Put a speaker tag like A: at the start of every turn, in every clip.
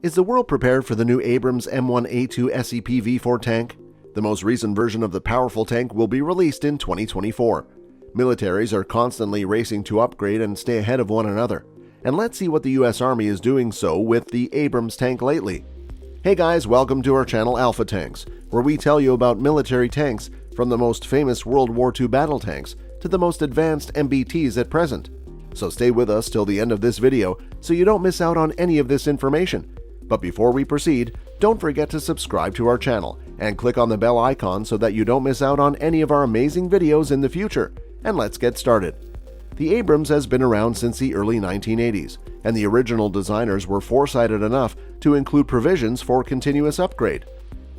A: Is the world prepared for the new Abrams M1A2 SEP V4 tank? The most recent version of the powerful tank will be released in 2024. Militaries are constantly racing to upgrade and stay ahead of one another. And let's see what the US Army is doing so with the Abrams tank lately. Hey guys, welcome to our channel Alpha Tanks, where we tell you about military tanks from the most famous World War II battle tanks to the most advanced MBTs at present. So stay with us till the end of this video so you don't miss out on any of this information. But before we proceed, don't forget to subscribe to our channel and click on the bell icon so that you don't miss out on any of our amazing videos in the future. And let's get started. The Abrams has been around since the early 1980s, and the original designers were foresighted enough to include provisions for continuous upgrade.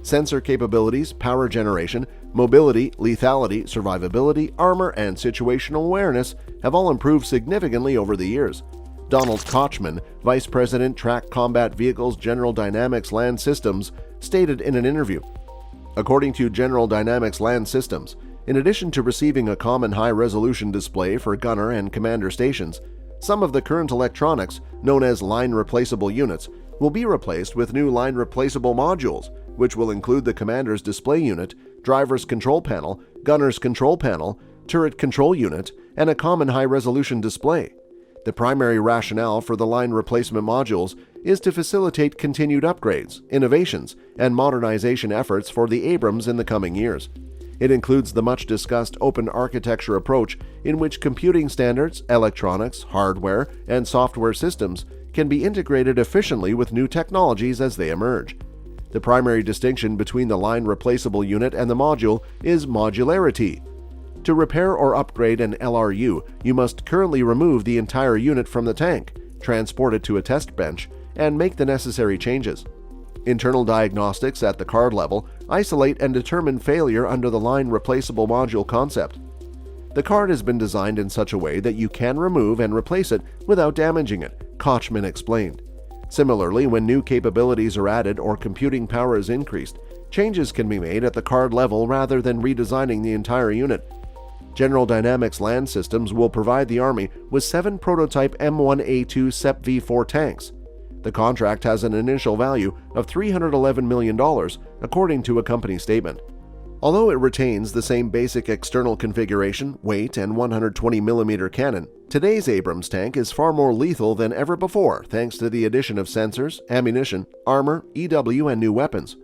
A: Sensor capabilities, power generation, mobility, lethality, survivability, armor, and situational awareness have all improved significantly over the years. Donald Kotchman, Vice President, Track Combat Vehicles General Dynamics Land Systems, stated in an interview, "According to General Dynamics Land Systems, in addition to receiving a common high-resolution display for gunner and commander stations, some of the current electronics, known as line-replaceable units, will be replaced with new line-replaceable modules, which will include the commander's display unit, driver's control panel, gunner's control panel, turret control unit, and a common high-resolution display. The primary rationale for the line replacement modules is to facilitate continued upgrades, innovations, and modernization efforts for the Abrams in the coming years. It includes the much-discussed open architecture approach in which computing standards, electronics, hardware, and software systems can be integrated efficiently with new technologies as they emerge. The primary distinction between the line replaceable unit and the module is modularity. To repair or upgrade an LRU, you must currently remove the entire unit from the tank, transport it to a test bench, and make the necessary changes. Internal diagnostics at the card level isolate and determine failure under the line replaceable module concept. The card has been designed in such a way that you can remove and replace it without damaging it, Kotchman explained. Similarly, when new capabilities are added or computing power is increased, changes can be made at the card level rather than redesigning the entire unit. General Dynamics Land Systems will provide the Army with 7 prototype M1A2 SEP V4 tanks. The contract has an initial value of $311 million, according to a company statement. Although it retains the same basic external configuration, weight, and 120mm cannon, today's Abrams tank is far more lethal than ever before thanks to the addition of sensors, ammunition, armor, EW, and new weapons.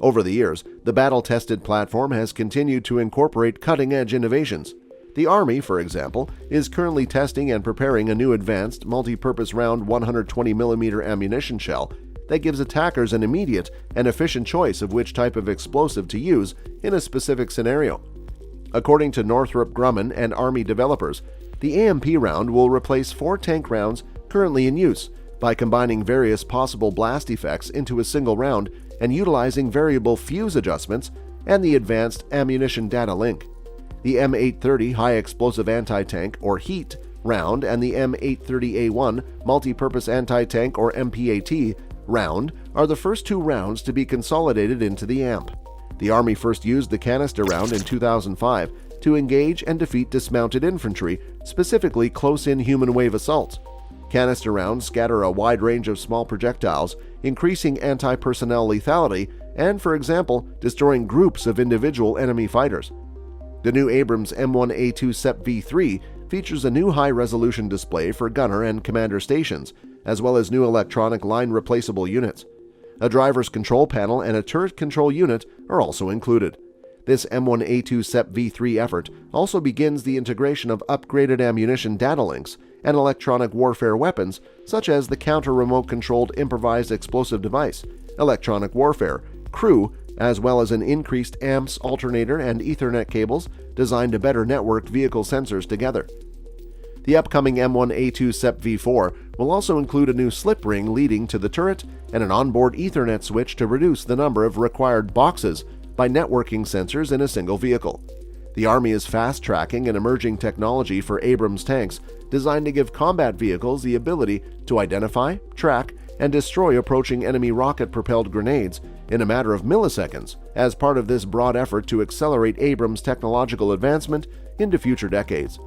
A: Over the years, the battle-tested platform has continued to incorporate cutting-edge innovations. The Army, for example, is currently testing and preparing a new advanced, multi-purpose round 120mm ammunition shell that gives attackers an immediate and efficient choice of which type of explosive to use in a specific scenario. According to Northrop Grumman and Army developers, the AMP round will replace 4 tank rounds currently in use by combining various possible blast effects into a single round and utilizing variable fuse adjustments and the advanced ammunition data link. The M830 High Explosive Anti-Tank or HEAT round and the M830A1 Multi-Purpose Anti-Tank or MPAT round are the first 2 rounds to be consolidated into the AMP. The Army first used the canister round in 2005 to engage and defeat dismounted infantry, specifically close-in human wave assaults. Canister rounds scatter a wide range of small projectiles, increasing anti-personnel lethality and, for example, destroying groups of individual enemy fighters. The new Abrams M1A2 SEP V3 features a new high-resolution display for gunner and commander stations, as well as new electronic line-replaceable units. A driver's control panel and a turret control unit are also included. This M1A2 SEP V3 effort also begins the integration of upgraded ammunition data links and electronic warfare weapons such as the counter-remote-controlled improvised explosive device, electronic warfare, crew, as well as an increased AMPS alternator and Ethernet cables designed to better network vehicle sensors together. The upcoming M1A2 SEP V4 will also include a new slip ring leading to the turret and an onboard Ethernet switch to reduce the number of required boxes by networking sensors in a single vehicle. The Army is fast-tracking an emerging technology for Abrams tanks designed to give combat vehicles the ability to identify, track, and destroy approaching enemy rocket-propelled grenades in a matter of milliseconds as part of this broad effort to accelerate Abrams' technological advancement into future decades.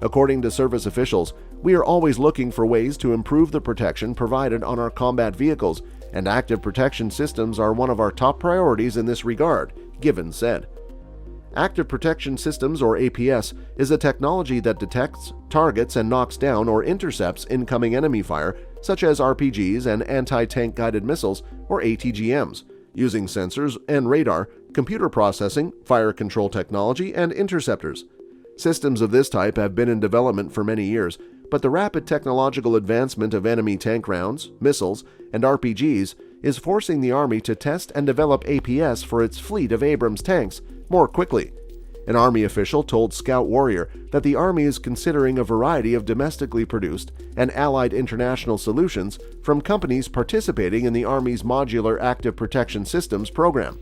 A: According to service officials, we are always looking for ways to improve the protection provided on our combat vehicles and active protection systems are one of our top priorities in this regard, Given said. Active Protection Systems, or APS, is a technology that detects, targets, and knocks down or intercepts incoming enemy fire, such as RPGs and anti-tank guided missiles, or ATGMs, using sensors and radar, computer processing, fire control technology, and interceptors. Systems of this type have been in development for many years, but the rapid technological advancement of enemy tank rounds, missiles, and RPGs is forcing the Army to test and develop APS for its fleet of Abrams tanks more quickly. An Army official told Scout Warrior that the Army is considering a variety of domestically produced and allied international solutions from companies participating in the Army's Modular Active Protection Systems program.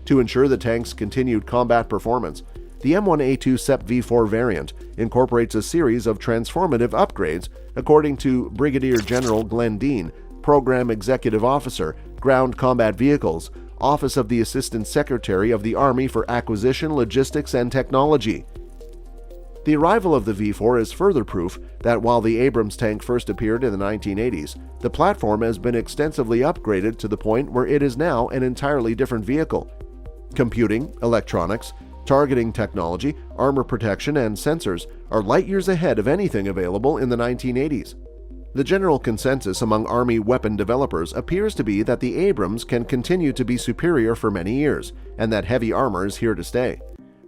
A: To ensure the tank's continued combat performance, the M1A2 SEP V4 variant incorporates a series of transformative upgrades, according to Brigadier General Glenn Dean, Program Executive Officer, Ground Combat Vehicles, Office of the Assistant Secretary of the Army for Acquisition, Logistics, and Technology. The arrival of the V4 is further proof that while the Abrams tank first appeared in the 1980s, the platform has been extensively upgraded to the point where it is now an entirely different vehicle. Computing, electronics, targeting technology, armor protection, and sensors are light years ahead of anything available in the 1980s. The general consensus among Army weapon developers appears to be that the Abrams can continue to be superior for many years, and that heavy armor is here to stay.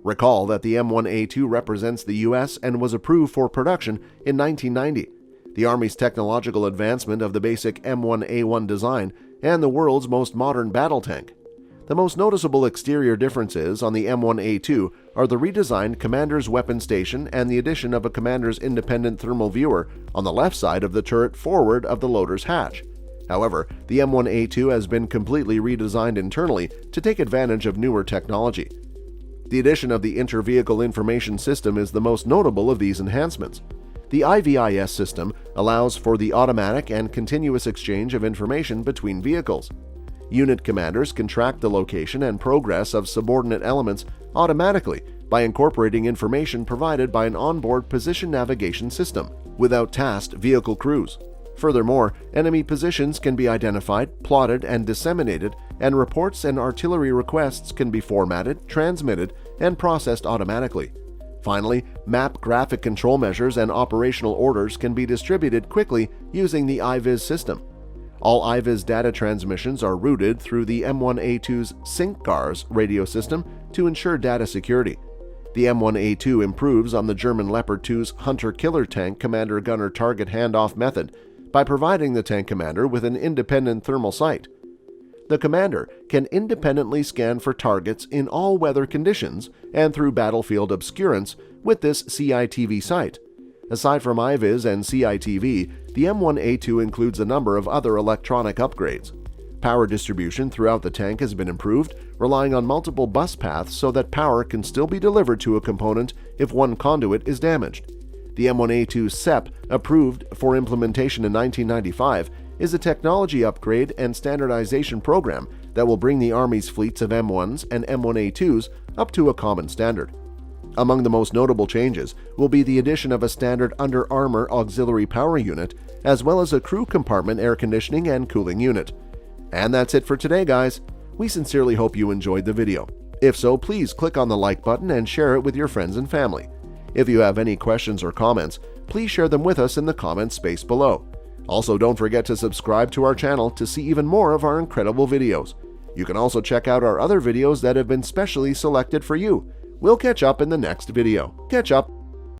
A: Recall that the M1A2 represents the U.S. and was approved for production in 1990. The Army's technological advancement of the basic M1A1 design and the world's most modern battle tank. The most noticeable exterior differences on the M1A2 are the redesigned Commander's Weapon Station and the addition of a Commander's Independent Thermal Viewer on the left side of the turret forward of the loader's hatch. However, the M1A2 has been completely redesigned internally to take advantage of newer technology. The addition of the Inter-Vehicle Information System is the most notable of these enhancements. The IVIS system allows for the automatic and continuous exchange of information between vehicles. Unit commanders can track the location and progress of subordinate elements automatically by incorporating information provided by an onboard position navigation system, without tasked vehicle crews. Furthermore, enemy positions can be identified, plotted, and disseminated, and reports and artillery requests can be formatted, transmitted, and processed automatically. Finally, map graphic control measures and operational orders can be distributed quickly using the IVIS system. All IVIS data transmissions are routed through the M1A2's SyncGARS radio system to ensure data security. The M1A2 improves on the German Leopard 2's Hunter-Killer tank commander-gunner target handoff method by providing the tank commander with an independent thermal sight. The commander can independently scan for targets in all weather conditions and through battlefield obscurance with this CITV sight. Aside from IVIS and CITV, the M1A2 includes a number of other electronic upgrades. Power distribution throughout the tank has been improved, relying on multiple bus paths so that power can still be delivered to a component if one conduit is damaged. The M1A2 SEP, approved for implementation in 1995, is a technology upgrade and standardization program that will bring the Army's fleets of M1s and M1A2s up to a common standard. Among the most notable changes will be the addition of a standard under-armor auxiliary power unit, as well as a crew compartment air conditioning and cooling unit. And that's it for today, guys. We sincerely hope you enjoyed the video. If so, please click on the like button and share it with your friends and family. If you have any questions or comments, please share them with us in the comments space below. Also, don't forget to subscribe to our channel to see even more of our incredible videos. You can also check out our other videos that have been specially selected for you. We'll catch up in the next video. Catch up!